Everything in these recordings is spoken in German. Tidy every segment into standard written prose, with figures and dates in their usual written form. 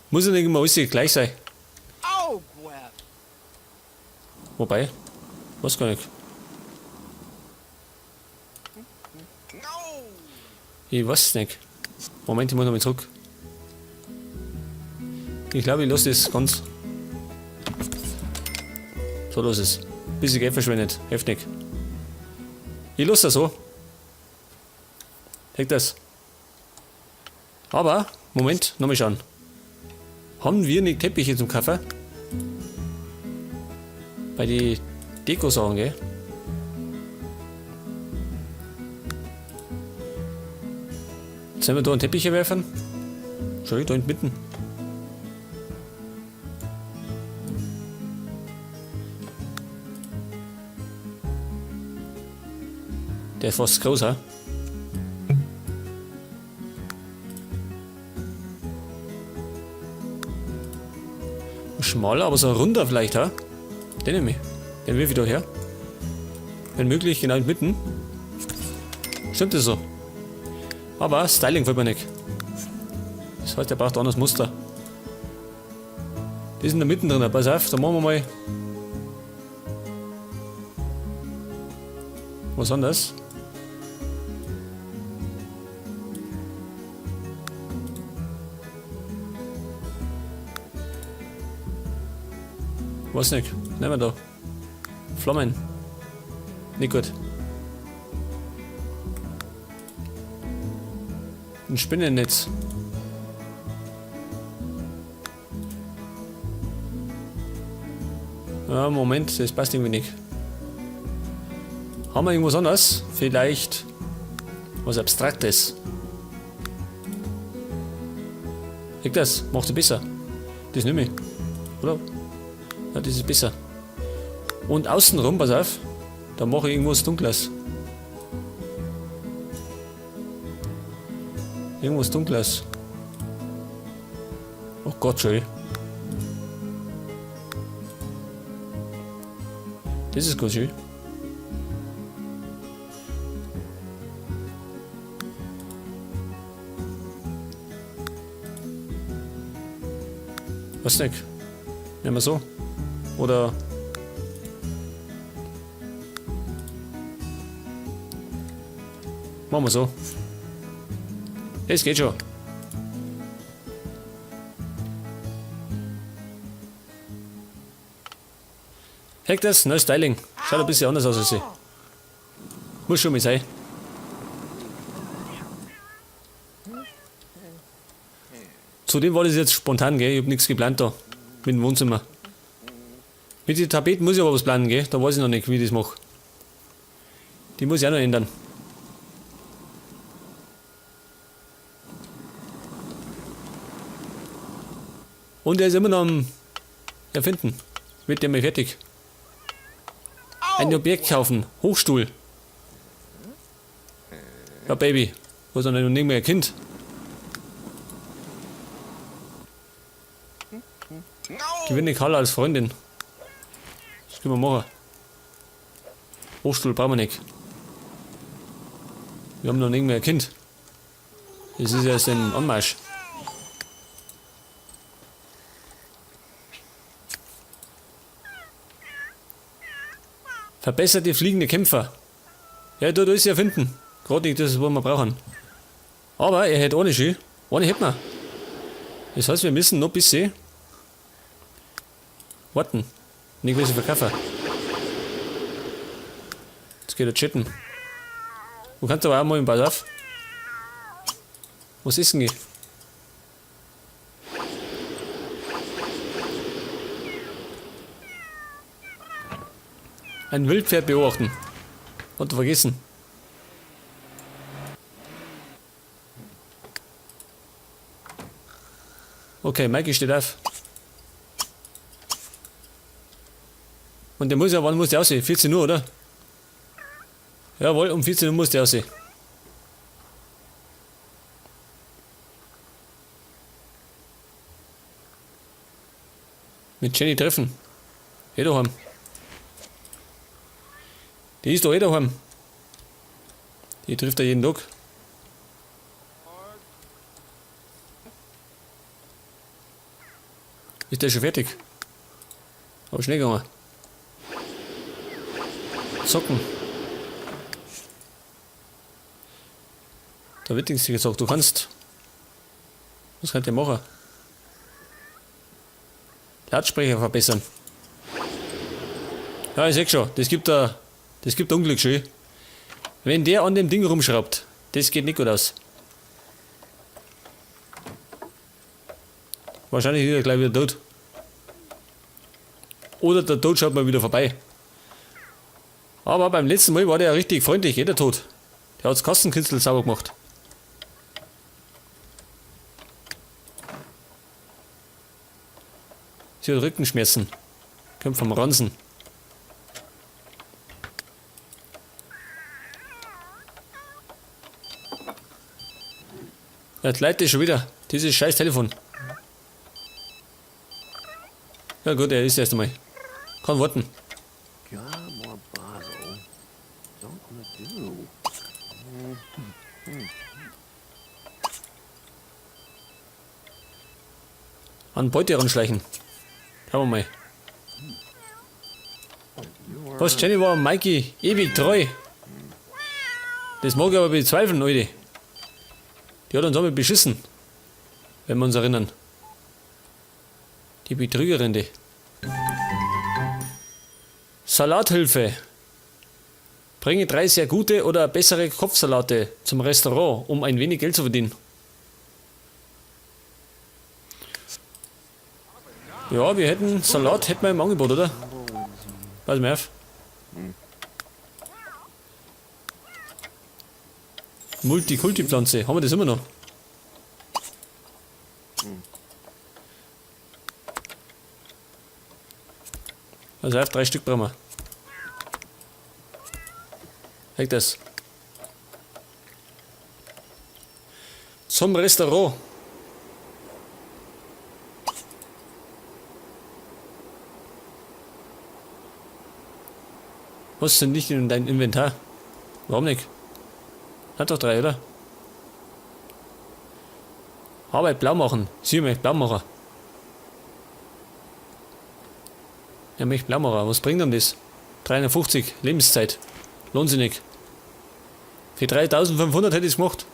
Muss ja nicht immer alles gleich sein. Wobei, weiß gar nicht. Ich weiß es nicht. Moment, ich muss nochmal zurück. Ich glaube, ich lasse das ganz. So, los ist. Bisschen Geld verschwendet. Heftig. Ich lasse das so. Heck das. Aber, Moment, nochmal schauen. Haben wir nicht Teppiche zum Kaffee? Bei die Deko-Sachen, gell? Sollen wir da einen Teppich werfen? Schau ich da mitten. Der ist fast groß, ha? Schmaler, aber so ein runder vielleicht, ha? Den nehme ich. Den will ich wieder her. Wenn möglich, genau mitten. Stimmt das so? Aber Styling fällt mir nicht. Das heißt, der braucht ein anderes Muster. Die sind da mitten drin. Pass auf, da machen wir mal was anderes. Was nicht? Nehmen wir da. Flammen. Nicht gut. Ein Spinnennetz. Ja, Moment, das passt irgendwie nicht. Haben wir irgendwas anderes? Vielleicht was Abstraktes. Guck das, macht es besser. Das nehme ich. Oder? Ja, das ist besser. Und außenrum, pass auf, da mache ich irgendwas Dunkles. Irgendwas Dunkles. Oh Gott, schön. Das ist gut schön. Was nicht? Nehmen wir so. Oder machen wir so. Es geht schon. Heck das, neues Styling. Schaut ein bisschen anders aus als ich. Muss schon mal sein. Zudem war das jetzt spontan, gell? Ich hab nichts geplant da. Mit dem Wohnzimmer. Mit den Tapeten muss ich aber was planen, gell? Da weiß ich noch nicht, wie ich das mache. Die muss ich auch noch ändern. Und er ist immer noch am Erfinden. Wird der mal fertig. Ein Objekt kaufen. Hochstuhl. Ja, Baby. Wo ist noch nicht mehr ein Kind? Gewinne Karla als Freundin. Das können wir machen. Hochstuhl brauchen wir nicht. Wir haben noch nicht mehr ein Kind. Das ist erst ein Anmarsch. Verbesserte fliegende Kämpfer. Ja, da ist ja finden. Gerade nicht das, was wir brauchen. Aber er hätte ohne Ski. Ohne hätten wir. Das heißt, wir müssen noch ein bisschen warten. Nicht wie sie verkaufen. Jetzt geht er chatten. Du kannst aber auch mal im Pass auf. Was ist denn hier? Ein Wildpferd beobachten. Hat er vergessen. Okay, Mikey steht auf. Und der muss ja, wann muss der aussehen? 14 Uhr, oder? Jawohl, um 14 Uhr muss der aussehen. Mit Jenny treffen. Eh daheim. Die ist doch eh daheim. Die trifft er jeden Tag. Ist der schon fertig? Aber schnell gegangen. Socken. Da wird nichts gesagt, du kannst. Was könnt ihr machen? Lautsprecher verbessern. Ja, ich sag schon, das gibt Unglück schon. Wenn der an dem Ding rumschraubt, das geht nicht gut aus. Wahrscheinlich ist er gleich wieder tot. Oder der Tod schaut mal wieder vorbei. Aber beim letzten Mal war der ja richtig freundlich, der Tod. Der hat das Kassenkünstler sauber gemacht. Sie hat Rückenschmerzen. Kommt vom Ransen. Jetzt leitet schon wieder. Dieses scheiß Telefon. Ja gut, er ist erst einmal. Kann warten. An Beute ranschleichen. Schauen wir mal. Was, Jenny war Mikey ewig treu. Das mag ich aber bezweifeln, Leute. Die hat uns einmal beschissen. Wenn wir uns erinnern. Die Betrügerin, die. Salathilfe. Bringe 3 sehr gute oder bessere Kopfsalate zum Restaurant, um ein wenig Geld zu verdienen. Ja, wir hätten Salat hätten wir im Angebot, oder? Pass mal auf. Multikulti-Pflanze, haben wir das immer noch? Also auf 3 Stück brauchen wir. Weg das. Zum Restaurant. Was sind nicht in dein Inventar? Warum nicht? Hat doch 3, oder? Arbeit blau machen. Sie möchte blau machen. Er möchte blau machen. Was bringt denn das? 350 Lebenszeit. Lohnt sich nicht. Für 3500 hätte ich es gemacht.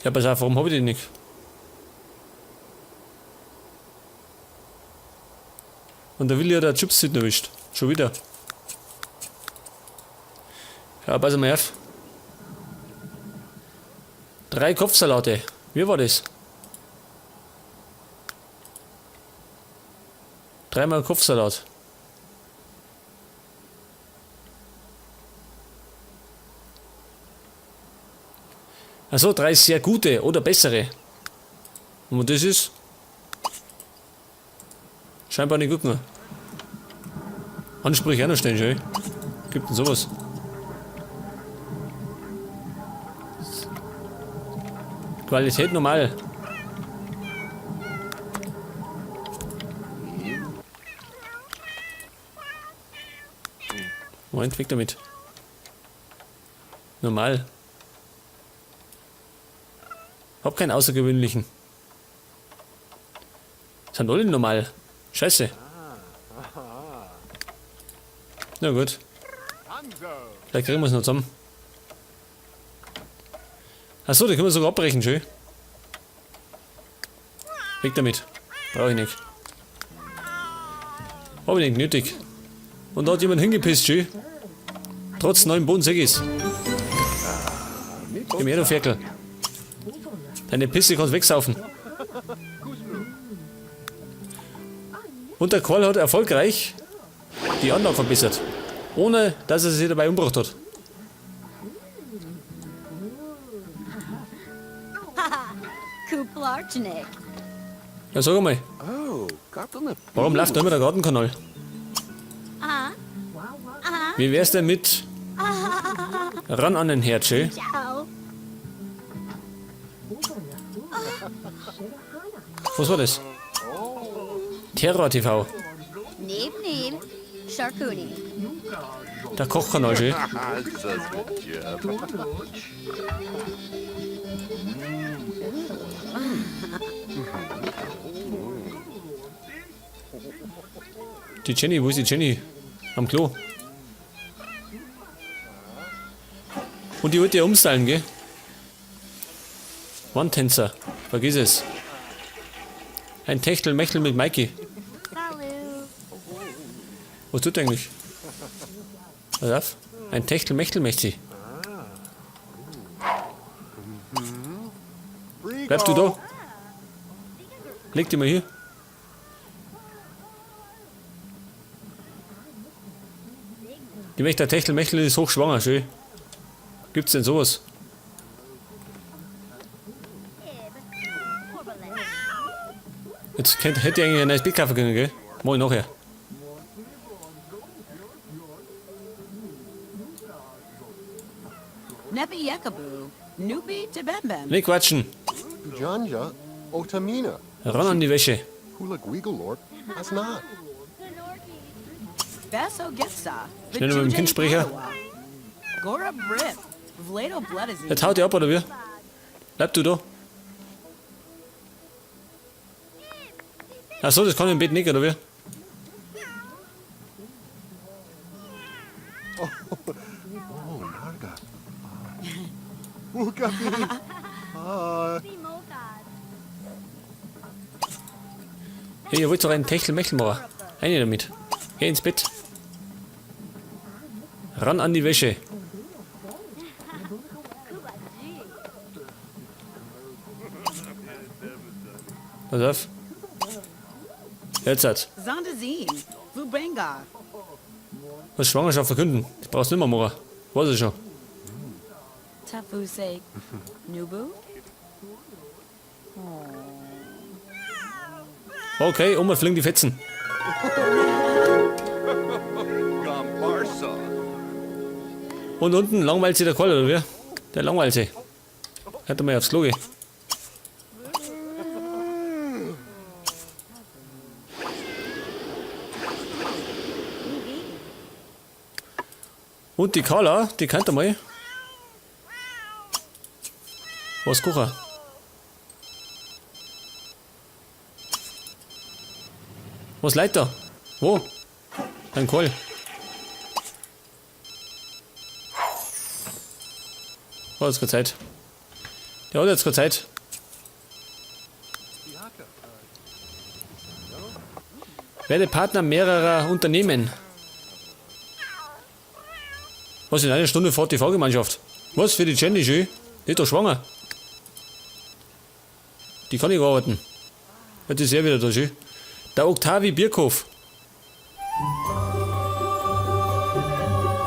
Ja, pass auf, warum habe ich den nicht? Und da will ja der Chips nicht erwischt. Schon wieder. Ja, pass mal auf. 3 Kopfsalate. Wie war das? 3-mal Kopfsalat. Also 3 sehr gute oder bessere. Und das ist? Scheinbar nicht gut mehr. Ansprüche auch noch stehen, schön. Gibt denn sowas? Qualität normal. Moment, weg damit. Normal. Hab keinen außergewöhnlichen. Sind alle normal. Scheiße. Na gut. Vielleicht kriegen wir es noch zusammen. Achso, da können wir sogar abbrechen, schön. Weg damit. Brauche ich nicht. Hab ich nicht nötig. Und da hat jemand hingepisst, schön. Trotz neuen Bodensegis. Gib her, du Ferkel. Deine Pisse kannst wegsaufen. Und der Qual hat erfolgreich die Anlage verbessert. Ohne, dass er sich dabei umgebracht hat. Ja, sag einmal. Warum läuft da immer der Gartenkanal? Wie wär's denn mit ran an den Herd, schön? Was war das? Terror TV. Der Kochkanal, schön. Die Jenny, wo ist die Jenny? Am Klo. Und die wollte ja umstylen, gell? Wandtänzer. Vergiss es. Ein Techtelmechtel mit Mikey. Was tut der eigentlich? Was auf? Ein Techtelmechtel-Mächti. Bleibst du da? Leg dich mal hier. Die Wächter Techtelmechtel ist hochschwanger, schön. Gibt's denn sowas? Jetzt hätte ich eigentlich ein neues Bett kaufen können, gell? Mal nachher. Nepi Yakabu, Nupi Tebembem. Nicht quatschen. Janja, Otamina, Ran an die Wäsche. Hulagwigglord, Asnat. Basso Getsa. Schnell mit dem Kindsprecher. Gora Brip. Vlado Bloodazine. Jetzt haut ihr ab, oder wie? Bleib du da. Achso, das kann ich im Bett nicht, oder wie? Oh, Narga. Ugabi. Hey, ihr wollt doch einen Techtelmechtel machen. Eine damit. Geh ins Bett. Ran an die Wäsche. Pass auf. Jetzt hat's. Zandazine. Vubenga. Was Schwangerschaft verkünden. Das brauchst du nicht mehr machen. Weiß ich schon. Tafusek. Nubu. Okay, Oma flinkt die Fetzen. Gombarsa. Und unten langweilt sich der Kohl, oder wie? Der langweilt sich. Hätte mal aufs Klo gehen. Und die Carla, die kennt ihr mal. Was kochen? Was leitet da? Wo? Ein Kohl. Hat jetzt keine Zeit. Der hat jetzt keine Zeit. Werde Partner mehrerer Unternehmen. Was, in einer Stunde fährt die Fahrgemeinschaft? Was, für die Jenny schön? Die ist doch schwanger. Die kann nicht arbeiten. Jetzt ist er wieder da schön. Der Octavi Birkhoff.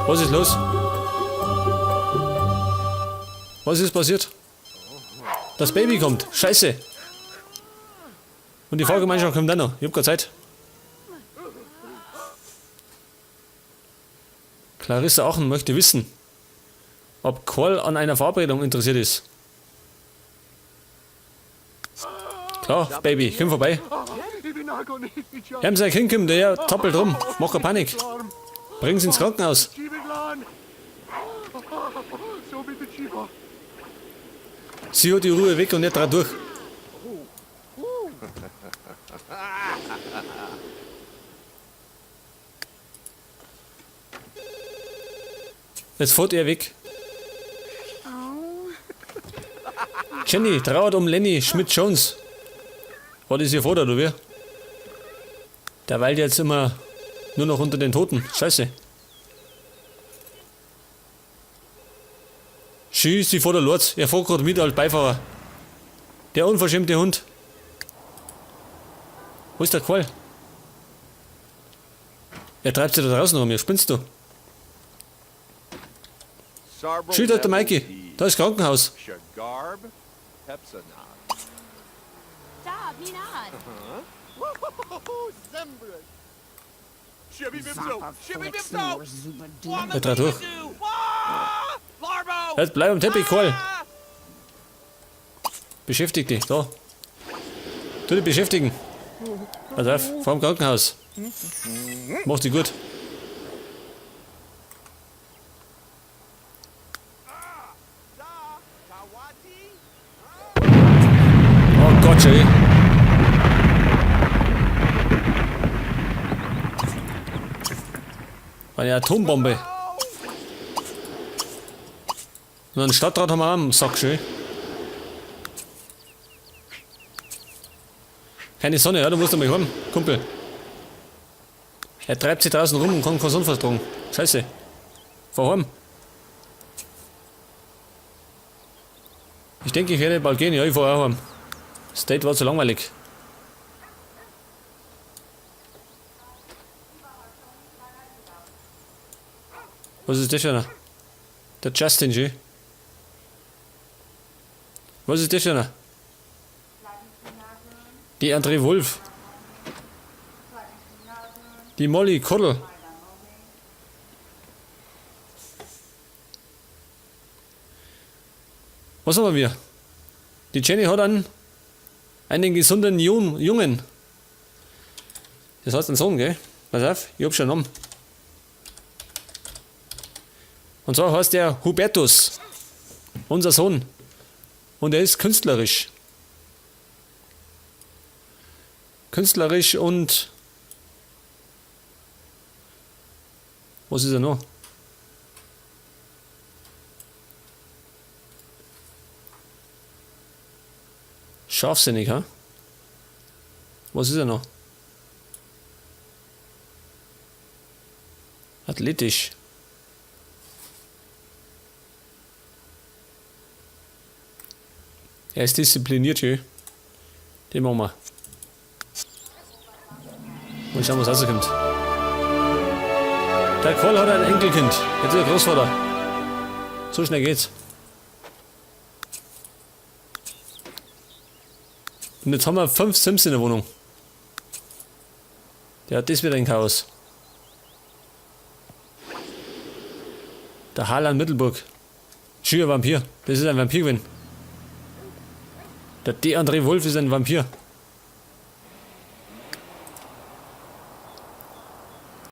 Was ist los? Was ist passiert? Das Baby kommt. Scheiße. Und die Fahrgemeinschaft kommt dann noch. Ich hab keine Zeit. Clarissa Achen möchte wissen, ob Karl an einer Verabredung interessiert ist. Klar, Baby, komm vorbei. Haben Sie ein Kind kommen, der tappelt rum. Mach keine Panik. Bringen Sie ins Krankenhaus. Sie hat die Ruhe weg und nicht dran durch. Jetzt fährt er weg. Jenny trauert um Lenny Schmidt-Jones. Was ist ihr Vater, oder wie? Der weilt jetzt immer nur noch unter den Toten. Scheiße. Schieß die Vater Lords. Er fährt gerade mit als Beifahrer. Der unverschämte Hund. Wo ist der Qual? Er treibt sich da draußen rum. Ja, spinnst du? Schüttert der Mikey. Da ist Krankenhaus. Shagarb, Pepsanat. Stop, Minad. Shibby Bibso! Zappa Shibby Flix Bibso! Nor Zubadu. Er dreht durch. Larbo! Jetzt bleib am Teppich, Qual. Beschäftig dich. Da. Tu dich beschäftigen. Pass auf, vor dem Krankenhaus. Mach dich gut. Oh Gott, ey. Eine Atombombe. Und einen Stadtrat haben wir auch am Sack schön. Keine Sonne, ja, du musst einmal heim, Kumpel. Er treibt sich draußen rum und kann keinen Sonne vertragen. Scheiße. Fahr heim. Ich denke, ich werde bald gehen. Ja, ich fahr auch heim. Das Date war zu langweilig. Was ist das für einer? Der Justin G. Was ist das für einer? Die André Wolf. Die Molly Koddel. Was haben wir? Die Jenny hat einen gesunden Jungen. Das heißt ein Sohn, gell? Pass auf, ich hab schon einen Namen. Und zwar heißt der Hubertus. Unser Sohn. Und er ist künstlerisch. Künstlerisch und... Was ist er noch? Scharfsinnig, ha? Was ist er noch? Athletisch. Er ist diszipliniert, jö. Den machen wir. Und schauen, was rauskommt. Der Karl hat ein Enkelkind. Jetzt ist er Großvater. So schnell geht's. Und jetzt haben wir 5 Sims in der Wohnung. Der hat das wieder in Chaos. Der Harlan Mittelburg. Schüler Vampir. Das ist ein Vampir gewesen. Der D. André Wolf ist ein Vampir.